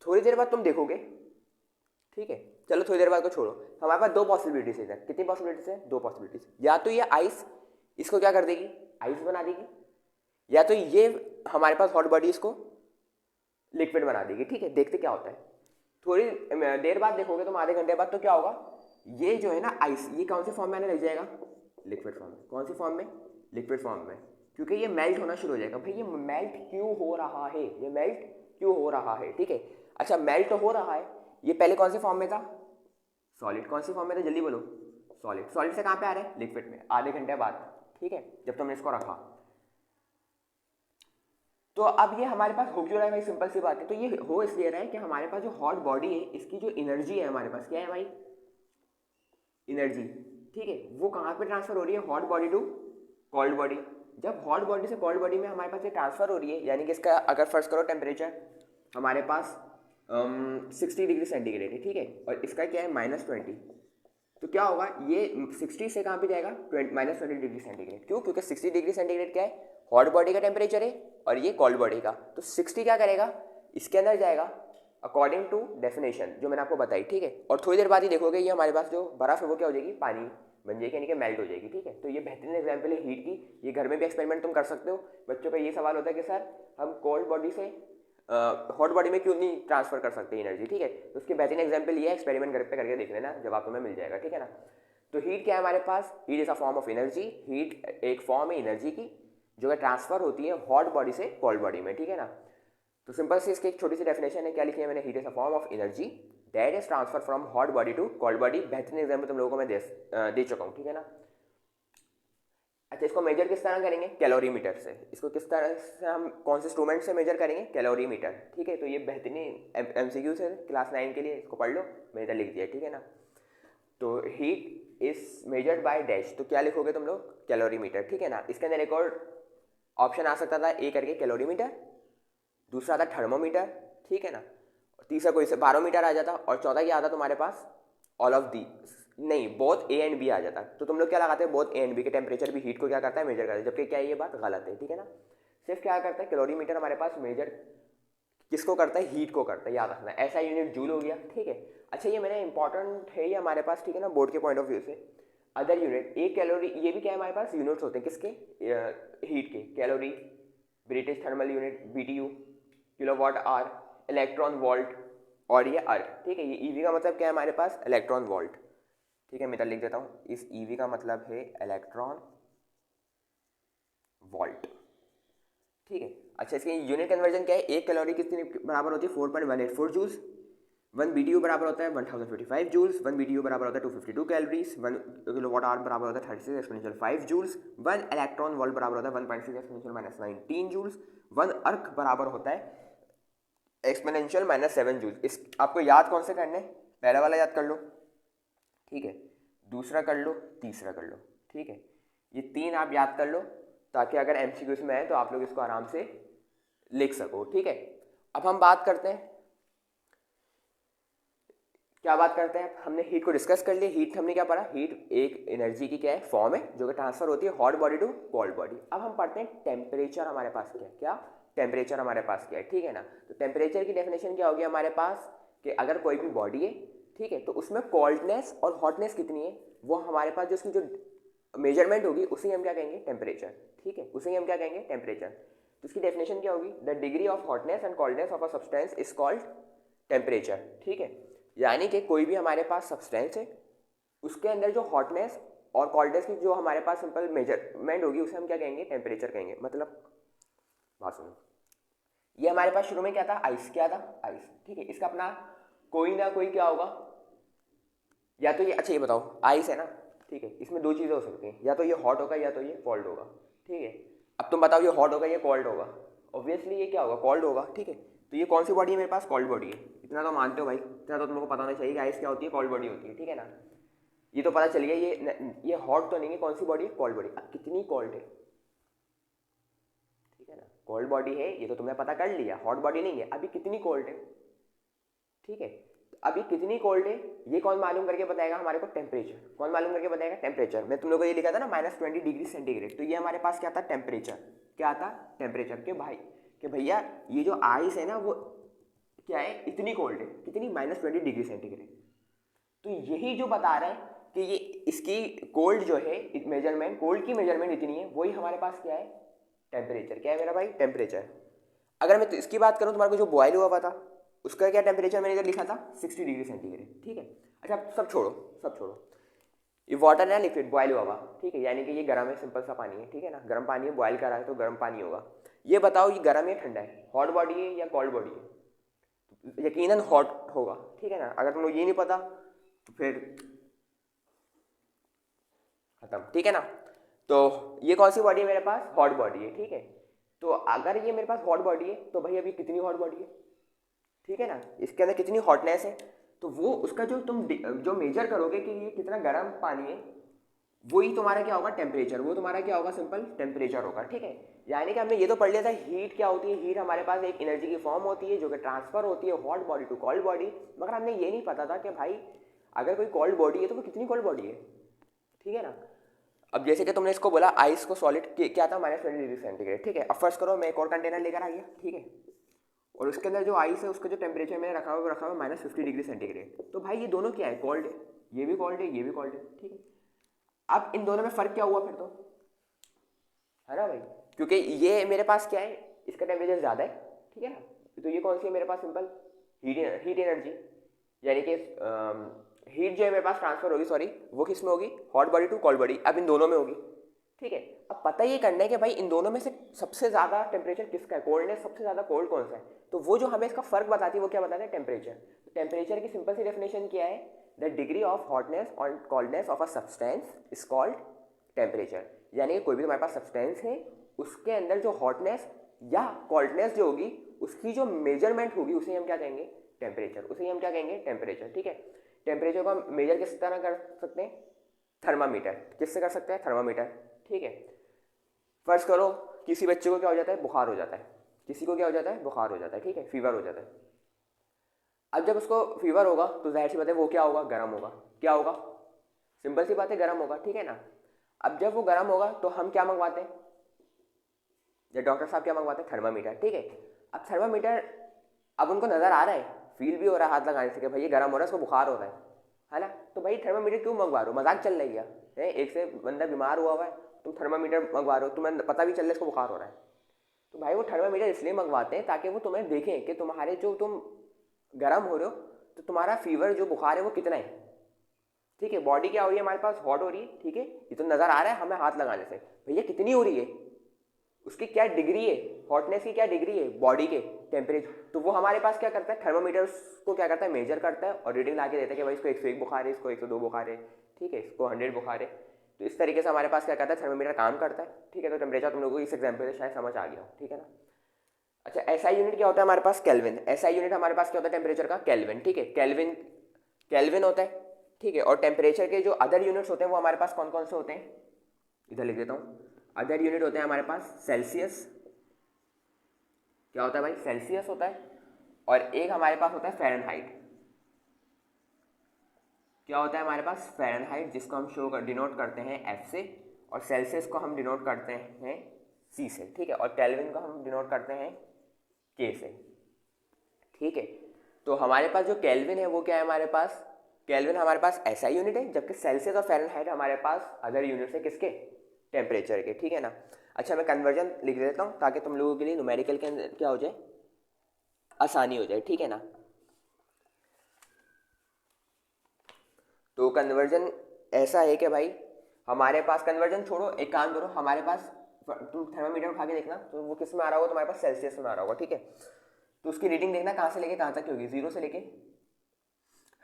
थोड़ी देर बाद तुम देखोगे, ठीक है, चलो थोड़ी देर बाद को छोड़ो, हमारे पास दो पॉसिबिलिटीज है। कितनी पॉसिबिलिटीज है, दो पॉसिबिलिटीज। या तो ये आइस इसको क्या कर देगी, आइस बना देगी, या तो ये हमारे पास हॉट बॉडी इसको लिक्विड बना देगी, ठीक है। देखते क्या होता है, थोड़ी देर बाद देखोगे तुम, आधे घंटे बाद, तो क्या होगा, ये जो है ना आइस, ये कौन से फॉर्म में आने लग जाएगा, लिक्विड फॉर्म में। कौन सी फॉर्म में, लिक्विड फॉर्म में, क्योंकि ये मेल्ट होना शुरू हो जाएगा। भाई ये मेल्ट क्यों हो रहा है, ये मेल्ट क्यों हो रहा है, ठीक है। अच्छा मेल्ट हो रहा है, ये पहले कौन से फॉर्म में था, सॉलिड। कौन सी फॉर्म में था, जल्दी बोलो, सॉलिड। सॉलिड से कहाँ पे आ रहा है, लिक्विड में, आधे घंटे बाद, ठीक है, जब तुमने इसको रखा। तो अब ये हमारे पास हो क्यों रहा है भाई, सिंपल सी बात है। तो ये हो इसलिए रहा है कि हमारे पास जो हॉट बॉडी है, इसकी जो एनर्जी है हमारे पास, क्या है भाई, एनर्जी, ठीक है, वो कहाँ पे ट्रांसफर हो रही है, hot body to cold body. जब हॉट बॉडी से कोल्ड बॉडी में हमारे पास ये ट्रांसफर हो रही है, यानी कि इसका अगर फर्स्ट करो टेम्परेचर हमारे पास 60 डिग्री सेंटीग्रेड है, ठीक है, और इसका क्या है -20, तो क्या होगा, ये 60 से कहाँ पे जाएगा, -20 डिग्री सेंटीग्रेड। क्यों, क्योंकि 60 डिग्री सेंटीग्रेड क्या है, हॉट बॉडी का टेम्परेचर है, और ये कोल्ड बॉडी का। तो 60 क्या करेगा, इसके अंदर जाएगा अकॉर्डिंग टू डेफिनेशन जो मैंने आपको बताई, ठीक है। और थोड़ी देर बाद ही देखोगे ये हमारे पास जो बर्फ़ है वो क्या हो जाएगी, पानी बन जाएगी, यानी कि मेल्ट हो जाएगी, ठीक है। तो ये बेहतरीन एग्जाम्पल है हीट की, ये घर में भी एक्सपेरिमेंट तुम कर सकते हो। बच्चों का ये सवाल होता है कि सर हम कोल्ड बॉडी से हॉट बॉडी में क्यों नहीं ट्रांसफर कर सकते एनर्जी, ठीक है। तो उसकी बेहतरीन एग्जाम्पल ये है, एक्सपेरिमेंट घर पे करके देख लेना, जवाब तुम्हें मिल जाएगा, ठीक है ना। तो हीट क्या है हमारे पास, heat is a form of energy. Heat एक फॉर्म है एनर्जी की जो कि ट्रांसफर होती है हॉट बॉडी से कोल्ड बॉडी में, ठीक है ना। तो सिंपल से इसकी एक छोटी सी डेफिनेशन है, क्या लिखी है मैंने, heat is a form of energy that is transfer from hot body to cold body. बेहतरीन एग्जाम्पल तुम लोगों को मैं दे चुका हूँ, ठीक है ना। अच्छा इसको मेजर किस तरह करेंगे, कैलोरीमीटर से। इसको किस तरह से हम कौन से इंस्ट्रूमेंट से मेजर करेंगे, कैलोरीमीटर, ठीक है। तो ये बेहतरीन MCQ है क्लास 9 के लिए, इसको पढ़ लो, मैंने इधर लिख दिया, ठीक है ना। तो heat is measured by dash, तो क्या लिखोगे तुम लोग, कैलोरीमीटर, ठीक है ना। इसके अंदर एक और ऑप्शन आ सकता था, ए करके कैलोरीमीटर, दूसरा था थर्मोमीटर, ठीक है ना, और तीसरा कोई से बारोमीटर आ जाता, और चौथा क्या आता तुम्हारे पास, ऑल ऑफ दी, नहीं बोथ ए एंड बी आ जाता। तो तुम लोग क्या लगाते हो, बोथ ए एंड बी के टेम्परेचर भी हीट को क्या करता है, मेजर करता है, जबकि क्या ये बात गलत है, ठीक है ना। सिर्फ क्या करता है, कैलोरीमीटर हमारे पास मेजर किसको करता है, हीट को करता है, याद रखना। ऐसा यूनिट जूल हो गया, ठीक है। अच्छा ये मैंने इंपॉर्टेंट है ये हमारे पास, ठीक है ना, बोर्ड के पॉइंट ऑफ व्यू से। अदर यूनिट, एक कैलोरी, ये भी क्या है हमारे पास, यूनिट्स होते हैं किसके, हीट के। Calorie, British thermal unit BTU, kilowatt hour, electron volt, और ये अर्थ, ठीक है। ये EV का मतलब क्या है हमारे पास, इलेक्ट्रॉन वोल्ट, ठीक है, मीटर लिख देता हूँ। इस ईवी का मतलब है इलेक्ट्रॉन वोल्ट। ठीक है, अच्छा इसकी यूनिट कन्वर्जन क्या है, 1 कैलोरी कितनी बराबर होती है 4.184 जूल्स, 1 BTU बराबर होता है 1055 जूल्स, 1 BTU बराबर होता है 252 कैलोरीज, 1 किलोवाट आवर बराबर होता है 36 एक्सपोनेंशियल 5 जूल्स, 1 इलेक्ट्रॉन वोल्ट बराबर होता है 1.6 एक्सपोनेंशियल -19 जूल्स, 1 अर्क बराबर होता है एक्सपोनेंशियल -7 जूल्स। इस आपको याद कौन से करने, पहला वाला याद कर लो, ठीक है, दूसरा कर लो, तीसरा कर लो, ठीक है, ये 3 आप याद कर लो ताकि अगर MCQs में है तो आप लोग इसको आराम से लिख सको। ठीक है, अब हम बात करते हैं, क्या बात करते हैं, हमने हीट को डिस्कस कर लिया। हीट हमने क्या पढ़ा, हीट एक एनर्जी की क्या है, फॉर्म है जो कि ट्रांसफर होती है hot body to cold body. अब हम पढ़ते हैं टेम्परेचर हमारे पास क्या है, क्या टेम्परेचर हमारे पास क्या है, ठीक है ना। तो टेम्परेचर की डेफिनेशन क्या होगी हमारे पास कि अगर कोई भी बॉडी है, ठीक है, तो उसमें कोल्डनेस और हॉटनेस कितनी है, वो हमारे पास जो उसकी जो मेजरमेंट होगी उसे हम क्या कहेंगे, टेम्परेचर। ठीक है, उसे हम क्या कहेंगे, टेम्परेचर। तो उसकी डेफिनेशन क्या होगी, the degree of hotness and coldness of a substance is called temperature. ठीक है, यानी कि कोई भी हमारे पास सब्सटेंस है उसके अंदर जो हॉटनेस और कोल्डनेस की जो हमारे पास सिंपल मेजरमेंट होगी उसे हम क्या कहेंगे, टेम्परेचर कहेंगे। मतलब बात सुनो, ये हमारे पास शुरू में क्या था, आइस, क्या था, आइस। ठीक है, इसका अपना कोई ना कोई क्या होगा, या तो ये, अच्छा ये बताओ, आइस है ना, ठीक है, इसमें दो चीज़ें हो सकती हैं, या तो ये हॉट होगा या तो ये कोल्ड होगा। ठीक है, अब तुम बताओ ये हॉट होगा या कोल्ड होगा, ऑब्वियसली ये क्या होगा, कोल्ड होगा। ठीक है, तो ये कौन सी बॉडी है मेरे पास, कोल्ड बॉडी है। इतना तो मानते हो भाई, इतना तो तुमको पता होना चाहिए कि आइस क्या होती है, कोल्ड बॉडी होती है। ठीक है ना, ये तो पता चल गया, ये हॉट तो नहीं है, कौन सी बॉडी है, कोल्ड बॉडी। अब कितनी कोल्ड है, ठीक है ना, कोल्ड बॉडी है ये तो तुमने पता कर लिया, हॉट बॉडी नहीं है। अभी कितनी कोल्ड है, ठीक है, अभी कितनी कोल्ड है ये कौन मालूम करके बताएगा हमारे को, टेम्परेचर। कौन मालूम करके बताएगा, टेम्परेचर। मैं तुम लोगों को ये लिखा था ना -20 डिग्री सेंटीग्रेड, तो ये हमारे पास क्या था, टेम्परेचर। क्या था, टेम्परेचर। के भाई कि भैया ये जो आइस है ना वो क्या है, इतनी कोल्ड है, कितनी, -20 डिग्री सेंटीग्रेड। तो यही जो बता रहे हैं कि ये इसकी कोल्ड जो है मेजरमेंट, कोल्ड की मेजरमेंट इतनी है, वही हमारे पास क्या है, टेम्परेचर। क्या है मेरा भाई, टेम्परेचर। अगर मैं तो इसकी बात करूँ, तुम्हारे को जो बॉयल हुआ था उसका क्या टेम्परेचर मैंने इधर लिखा था, 60 डिग्री सेंटीग्रेड। ठीक है, अच्छा सब छोड़ो, सब छोड़ो, ये वाटर है लिक्विड, बॉयल हुआ हुआ, ठीक है, यानी कि ये गर्म है, सिंपल सा पानी है। ठीक है ना, गर्म पानी है, बॉयल करा है तो गर्म पानी होगा। ये बताओ ये गर्म है ठंडा है, हॉट बॉडी है या कोल्ड बॉडी है, यकीनन हॉट होगा। ठीक है ना, अगर तुम लोग ये नहीं पता तो फिर खत्म। ठीक है ना, तो ये कौन सी बॉडी है मेरे पास, हॉट बॉडी है। ठीक है, तो अगर ये मेरे पास हॉट बॉडी है तो भाई अभी कितनी हॉट बॉडी है, ठीक है ना, इसके अंदर कितनी हॉटनेस है, तो वो उसका जो तुम जो मेजर करोगे कि ये कितना गर्म पानी है, वही तुम्हारा क्या होगा, टेम्परेचर। वो तुम्हारा क्या होगा, सिंपल टेम्परेचर होगा। ठीक है, यानी कि हमने ये तो पढ़ लिया था हीट क्या होती है। हीट हमारे पास एक एनर्जी की फॉर्म होती है जो कि ट्रांसफर होती है hot body to cold body. मगर हमने ये नहीं पता था कि भाई अगर कोई कोल्ड बॉडी है तो वो कितनी कोल्ड बॉडी है। ठीक है ना, अब जैसे कि तुमने इसको बोला आइस को सॉलिड क्या था, -20 डिग्री सेंटीग्रेड। ठीक है, अब फर्स्ट करो मैं एक और कंटेनर लेकर आ गया, ठीक है, और उसके अंदर जो आइस है उसका जो टेम्परेचर मैंने रखा हुआ -50 डिग्री सेंटीग्रेड। तो भाई ये दोनों क्या है, कोल्ड है, ये भी कोल्ड है, ये भी कोल्ड है। ठीक है, अब इन दोनों में फ़र्क क्या हुआ फिर, तो है ना भाई, क्योंकि ये मेरे पास क्या है, इसका टेम्परेचर ज़्यादा है। ठीक है ना, तो ये कौन सी है मेरे पास, सिंपल हीट एनर्जी, यानी कि हीट जो है मेरे पास ट्रांसफर होगी, सॉरी, वो किस में होगी, hot body to cold body. अब इन दोनों में होगी। ठीक है, अब पता ये करना है कि भाई इन दोनों में से सबसे ज़्यादा टेम्परेचर किसका है, कोल्डनेस सबसे ज़्यादा कोल्ड कौन सा है। तो वो जो हमें इसका फर्क बताती है वो क्या बताता है, टेम्परेचर। तो टेम्परेचर की सिंपल सी डेफिनेशन क्या है, द डिग्री ऑफ हॉटनेस और coldness of a substance is called temperature. यानी कि कोई भी हमारे पास सब्सटेंस है उसके अंदर जो हॉटनेस या कोल्डनेस जो होगी उसकी जो मेजरमेंट होगी उसे हम क्या कहेंगे, टेम्परेचर। उसे हम क्या कहेंगे, टेम्परेचर। ठीक है, टेम्परेचर को हम मेजर किस तरह कर सकते हैं, थर्मामीटर। किससे कर सकते हैं, थर्मामीटर। ठीक है, फर्ज करो किसी बच्चे को क्या हो जाता है, बुखार हो जाता है, किसी को क्या हो जाता है, बुखार हो जाता है। ठीक है, फीवर हो जाता है। अब जब उसको फीवर होगा तो जाहिर सी बात है वो क्या होगा, गर्म होगा। क्या होगा, सिंपल सी बात है, गर्म होगा। ठीक है ना, अब जब वो गर्म होगा तो हम क्या मंगवाते हैं, या डॉक्टर साहब क्या मंगवाते हैं, थर्मामीटर। ठीक है, अब थर्मामीटर, अब उनको नज़र आ रहा है, फील भी हो रहा है हाथ लगाने से कि भाई ये गर्म हो रहा है, उसको बुखार हो रहा है ना। तो भाई थर्मामीटर क्यों मंगवा रहे हो, मजाक चल रही है, एक से बंदा बीमार हुआ हुआ है, तुम थर्मामीटर मंगवा रहे हो, तुम्हें पता भी चल रहा है इसको बुखार हो रहा है। तो भाई वो थर्मामीटर इसलिए मंगवाते हैं ताकि वो तुम्हें देखें कि तुम्हारे जो तुम गर्म हो रहे हो तो तुम्हारा फीवर जो बुखार है वो कितना है। ठीक है, बॉडी क्या हो रही है हमारे पास, हॉट हो रही है, ठीक है, ये तो नज़र आ रहा है हमें हाथ लगाने से, भैया कितनी हो रही है, उसकी क्या डिग्री है, हॉटनेस की क्या डिग्री है बॉडी के टेम्परेचर, तो वो हमारे पास क्या करता है, थर्मोमीटर को क्या करता है, मेजर करता है और रीडिंग ला के देता है कि भाई इसको 101 बुखार है, इसको 102 बुखार है, ठीक है, इसको 100 बुखार है। तो इस तरीके से हमारे पास क्या करता है, थर्मोमीटर काम करता है, ठीक है। तो टेम्परेचर तुम लोगों को इस एग्जाम्पल से शायद समझ आ गया हो, ठीक है ना। अच्छा, एसआई यूनिट क्या होता है हमारे पास, केल्विन। एसआई यूनिट हमारे पास क्या होता है टेम्परेचर का, केल्विन, ठीक है, केल्विन केल्विन होता है, ठीक है। और टेम्परेचर के जो अदर यूनिट्स होते हैं वो हमारे पास कौन कौन से होते हैं, इधर लिख देता हूँ। अदर यूनिट होते हैं हमारे पास सेल्सियस, क्या होता है भाई, सेल्सियस होता है, और एक हमारे पास होता है फ़ारेनहाइट। क्या होता है हमारे पास, फ़ारेनहाइट, जिसको हम डिनोट करते हैं एफ से, और सेल्सियस को हम डिनोट करते हैं सी से, ठीक है, और केल्विन को हम डिनोट करते हैं के से, ठीक है। तो हमारे पास जो केल्विन है वो क्या है हमारे पास, केल्विन हमारे पास एसआई यूनिट है, जबकि सेल्सियस और फ़ारेनहाइट हमारे पास अदर यूनिट्स है, किसके, टेम्परेचर के, ठीक है ना। अच्छा, मैं कन्वर्जन लिख देता हूँ ताकि तुम लोगों के लिए न्यूमेरिकल के अंदर क्या हो जाए, आसानी हो जाए, ठीक है ना। तो कन्वर्जन ऐसा है कि भाई हमारे पास, कन्वर्जन छोड़ो, एक काम करो, हमारे पास तुम थर्मामीटर उठा के देखना, तो वो किस में आ रहा होगा, तुम्हारे पास सेल्सियस में आ रहा होगा, ठीक है। तो उसकी रीडिंग देखना कहाँ से लेके कहाँ तक की होगी, 0 से लेके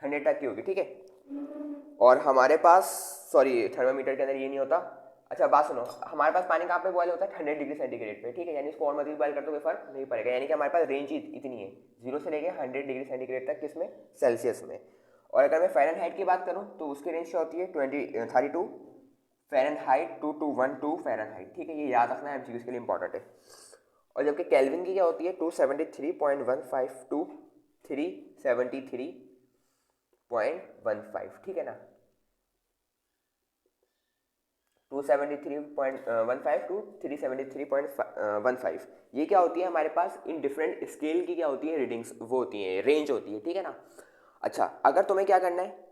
100 तक की होगी, ठीक है। और हमारे पास, सॉरी, थर्मामीटर के अंदर ये नहीं होता। अच्छा बात सुनो, हमारे पास पानी कहाँ पे बॉयल होता है, 100 डिग्री सेंटीग्रेड पे, ठीक है, यानी इसको और मजीद बॉयल कर दो कोई फर्क नहीं पड़ेगा, यानी कि हमारे पास रेंज इतनी है, 0 से लेके 100 डिग्री सेंटीग्रेड तक, किसमें, सेल्सियस में। और अगर मैं फ़ारेनहाइट की बात करूँ तो उसकी रेंज क्या होती है, 32 फ़ारेनहाइट टू 112 फ़ारेनहाइट, ठीक है, ये याद रखना है, एमसीक्यू के लिए इंपॉर्टेंट है। और जबकि केल्विन की क्या होती है, 273.15 टू 373.15, ठीक है ना, 273.15 टू 373.15, ये क्या होती है हमारे पास, इन डिफरेंट स्केल की क्या होती है रीडिंग्स, वो होती है, रेंज होती है, ठीक है ना। अच्छा, अगर तुम्हें क्या करना है,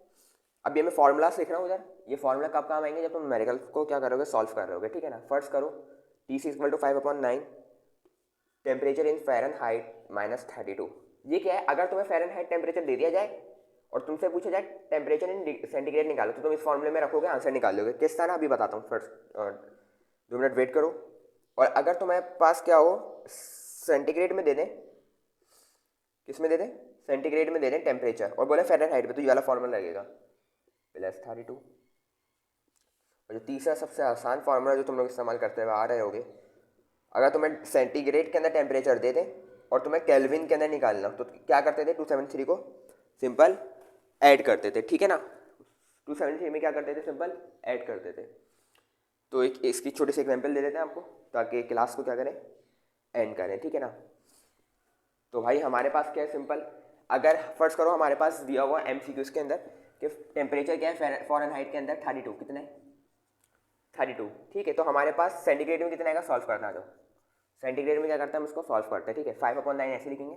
अभी मैं फॉर्मूला सीख रहा हूँ उधर, ये फॉर्मूला कब काम आएंगे, जब तुम न्यूमेरिकल को क्या करोगे, सॉल्व कर रहोगे, ठीक है ना। फर्स्ट करो, T = 5/9, टेम्परेचर इन फ़ारेनहाइट -32, ये क्या है, अगर तुम्हें फ़ारेनहाइट टेम्परेचर दे दिया जाए और तुमसे पूछा जाए टेम्परेचर इन सेंटीग्रेड निकालो, तो तुम इस फॉर्मूले में रखोगे, आंसर निकाल लोगे। किस तरह, अभी बताता हूँ, फर्स्ट 2 मिनट वेट करो। और अगर तुम्हारे पास क्या हो, सेंटीग्रेड में दे दें, किस में दे दें, सेंटीग्रेड में दे दें टेम्परेचर, और बोले फ़ारेनहाइट में, तो ये वाला फॉर्मूला लगेगा, +32। और जो तीसरा सबसे आसान फार्मूला जो तुम लोग इस्तेमाल करते हुए आ रहे होगे, अगर तुम्हें सेंटीग्रेड के अंदर टेम्परेचर दे दें और तुम्हें केल्विन के अंदर निकालना, तो क्या करते थे, 273 को सिंपल ऐड करते थे, ठीक है ना, 273 में क्या करते थे, सिंपल ऐड करते थे। तो एक इसकी छोटी सी एग्जांपल दे देते हैं आपको, ताकि क्लास को क्या करें, एंड करें, ठीक है ना। तो भाई हमारे पास क्या है, सिंपल, अगर फर्स्ट करो हमारे पास दिया हुआ MCQs के अंदर कि टेम्परेचर क्या है फ़ारेनहाइट के अंदर, 32, कितना है, 32, ठीक है। तो हमारे पास सेंटीग्रेड में कितना आएगा, सॉल्व करना है, जो सेंटीग्रेड में क्या करते हैं, हम इसको सॉल्व करते हैं, ठीक है। 5/9 ऐसे लिखेंगे,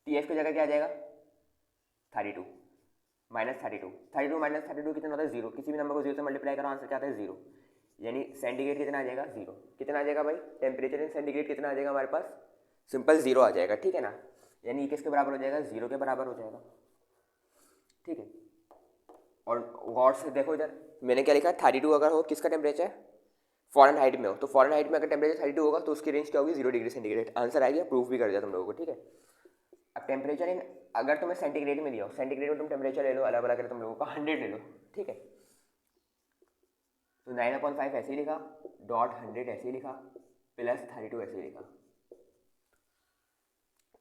TF की जगह क्या आ जाएगा, 32 -32, 32 -32 कितना होता है, 0, किसी भी नंबर को 0 से मल्टीप्लाई करो, आंसर क्या आता है, 0, यानी सेंटीग्रेड कितना आ जाएगा, 0, कितना आ जाएगा भाई, टेम्परेचर इन सेंटीग्रेड कितना आ जाएगा हमारे पास, सिंपल 0 आ जाएगा, ठीक है ना, यानी किसके बराबर हो जाएगा, 0 के बराबर हो जाएगा, ठीक है। और गौर से देखो इधर, मैंने क्या लिखा है, 32 अगर हो किसका टेम्परेचर, फ़ारेनहाइट में हो, तो फ़ारेनहाइट में अगर टेम्परेचर 32 होगा तो उसकी रेंज क्या होगी, 0 डिग्री सेंटीग्रेड, आंसर आ गया, प्रूफ भी कर दिया तुम लोगों को, ठीक है। अब टेम्परेचर इन, अगर तुम्हें सेंटीग्रेड में दिया हो, सेंटीग्रेड में तुम टेम्परेचर ले लो, अलग अलग तुम लोगों का 100 ले लो, ठीक है। तो 9/5 ऐसे ही लिखा, डॉट 100 ऐसे ही लिखा, +32 ऐसे ही लिखा,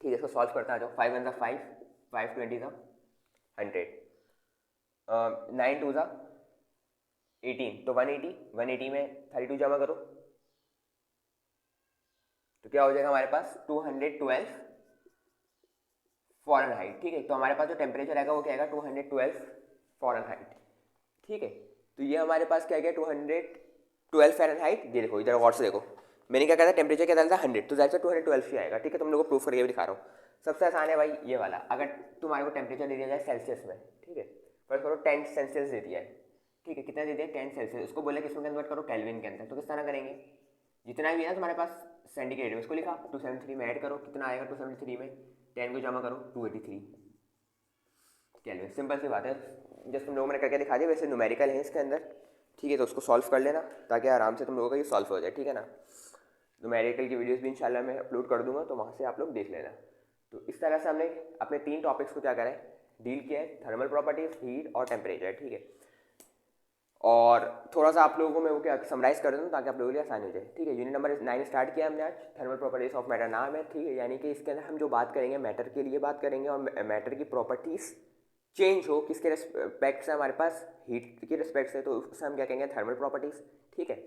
ठीक है। इसको सॉल्व करता आ जाओ, 5 1 5, 5 20 100, 9 2 18, तो 180, 180 में 32 जमा करो, तो क्या हो जाएगा हमारे पास, 212 फ़ारेनहाइट, ठीक है। तो हमारे पास जो टेम्परेचर आएगा वो क्या आएगा, 212 फ़ारेनहाइट, ठीक है। तो ये हमारे पास क्या गया, 212 फ़ारेनहाइट, ये देखो इधर गौर से देखो, मैंने क्या कहा था, टेम्परेचर क्या डाला था, 100, तो ज़ाहिर से 212 ही आएगा, ठीक है। तुम लोग को प्रूफ करके भी दिखा रहा हूँ, सबसे आसान है भाई ये वाला। अगर तुम्हारे को टेम्परेचर दे दिया जाए सेल्सियस में, ठीक है, फर्स्ट करो 10 सेल्सियस दे दिया है, ठीक है, कितना दे दिया, 10 सेल्सियस, उसको बोले किसमें कन्वर्ट करो, केल्विन के अंदर, तो किस तरह करेंगे, जितना भी है ना तुम्हारे पास सेंटीग्रेड में, उसको लिखा 273 में ऐड करो, कितना आएगा 273 में, 10 को जमा करो, 283 केल्विन, सिंपल सी बात है, जैसे तुम लोगों मैंने करके दिखा दिया वैसे न्यूमेरिकल है इसके अंदर, ठीक है। तो उसको सॉल्व कर लेना ताकि आराम से तुम लोगों का ये सॉल्व हो जाए, ठीक है ना। न्यूमेरिकल की वीडियोस भी इंशाल्लाह मैं अपलोड कर दूंगा, तो वहाँ से आप लोग देख लेना। तो इस तरह से हमने अपने 3 टॉपिक्स को क्या करें, डील किया है, थर्मल प्रॉपर्टीज, हीट और टेम्परेचर, ठीक है। और थोड़ा सा आप लोगों को मैं वो क्या समराइज कर दूँ ताकि आप लोगों के लिए आसान हो जाए, ठीक है। यूनिट नंबर 9 स्टार्ट किया हमने आज, थर्मल प्रॉपर्टीज ऑफ मैटर नाम है, ठीक है। यानी कि इसके अंदर हम जो बात करेंगे मैटर के लिए बात करेंगे, और मैटर की प्रॉपर्टीज़ चेंज हो किसके रिस्पेक्ट से, हमारे पास हीट के रिस्पेक्ट से, तो उससे हम क्या कहेंगे, थर्मल प्रॉपर्टीज़, ठीक है।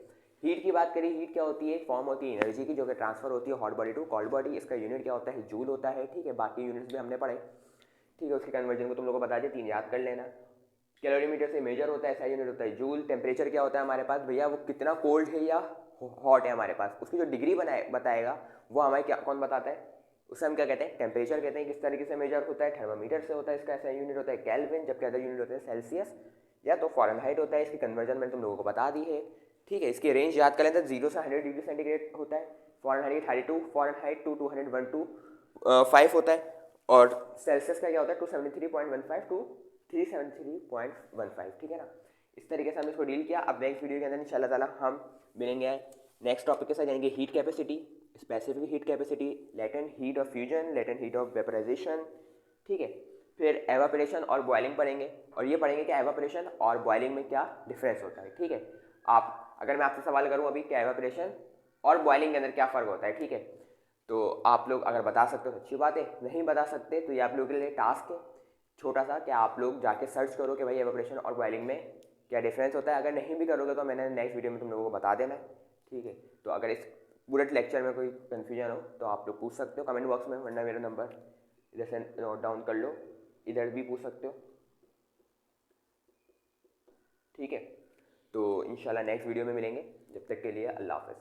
हीट की बात करें, हीट क्या होती है, फॉर्म होती है एनर्जी की जो कि ट्रांसफर होती है hot body to cold body. इसका यूनिट क्या होता है, जूल होता है, ठीक है। बाकी यूनिट्स भी हमने पढ़े, ठीक है। उसके कन्वर्जन को तुम लोगों को बता दिया, 3 याद कर लेना। कैलोरीमीटर से मेजर होता है, ऐसा यूनिट होता है जूल। टेम्परेचर क्या होता है हमारे पास, भैया वो कितना कोल्ड है या हॉट है हमारे पास, उसकी जो डिग्री बताएगा वो हमारे क्या कौन बताता है, उसे हम क्या कहते हैं, टेम्परेचर कहते हैं। किस तरीके से मेजर होता है, थर्मामीटर से होता है, इसका ऐसा यूनिट होता है केल्विन, जबकि अदर यूनिट होते हैं सेल्सियस या तो फ़ारेनहाइट होता है। इसकी कन्वर्जन मैंने तुम लोगों को बता दी है, ठीक है। इसकी रेंज याद कर लें तो 0 से 100 डिग्री सेंटीग्रेड होता है, फ़ारेनहाइट टू 201.5 होता है, और सेल्सियस का क्या होता है 273.15 टू 373.15, ठीक है ना। इस तरीके से हमने इसको डील किया। अब नेक्स्ट वीडियो के अंदर इंशाल्लाह ताला हम मिलेंगे नेक्स्ट टॉपिक के साथ, यानी कि heat capacity, specific heat capacity, latent heat of fusion, latent heat of vaporization, ठीक है। फिर एवापोरेशन और बॉइलिंग पढ़ेंगे, और ये पढ़ेंगे कि एवापोरेशन और बॉइलिंग में क्या डिफरेंस होता है, ठीक है। आप अगर मैं आपसे सवाल करूँ अभी कि एवापोरेशन और बॉइलिंग के अंदर क्या फ़र्क होता है, ठीक है, तो आप लोग अगर बता सकते हो तो अच्छी बात है, नहीं बता सकते तो ये आप लोगों के लिए टास्क है छोटा सा, कि आप लोग जाके सर्च करो कि भाई एवापोरेशन और बॉइलिंग में क्या डिफरेंस होता है। अगर नहीं भी करोगे तो मैंने नेक्स्ट वीडियो में तुम लोगों को बता देना है, ठीक है। तो अगर इस पूरे लेक्चर में कोई कन्फ्यूजन हो तो आप लोग पूछ सकते हो कमेंट बॉक्स में, वरना मेरा नंबर इधर से नोट डाउन कर लो, इधर भी पूछ सकते हो, ठीक है। तो इंशाल्लाह नेक्स्ट वीडियो में मिलेंगे, जब तक के लिए अल्लाह हाफ़िज़।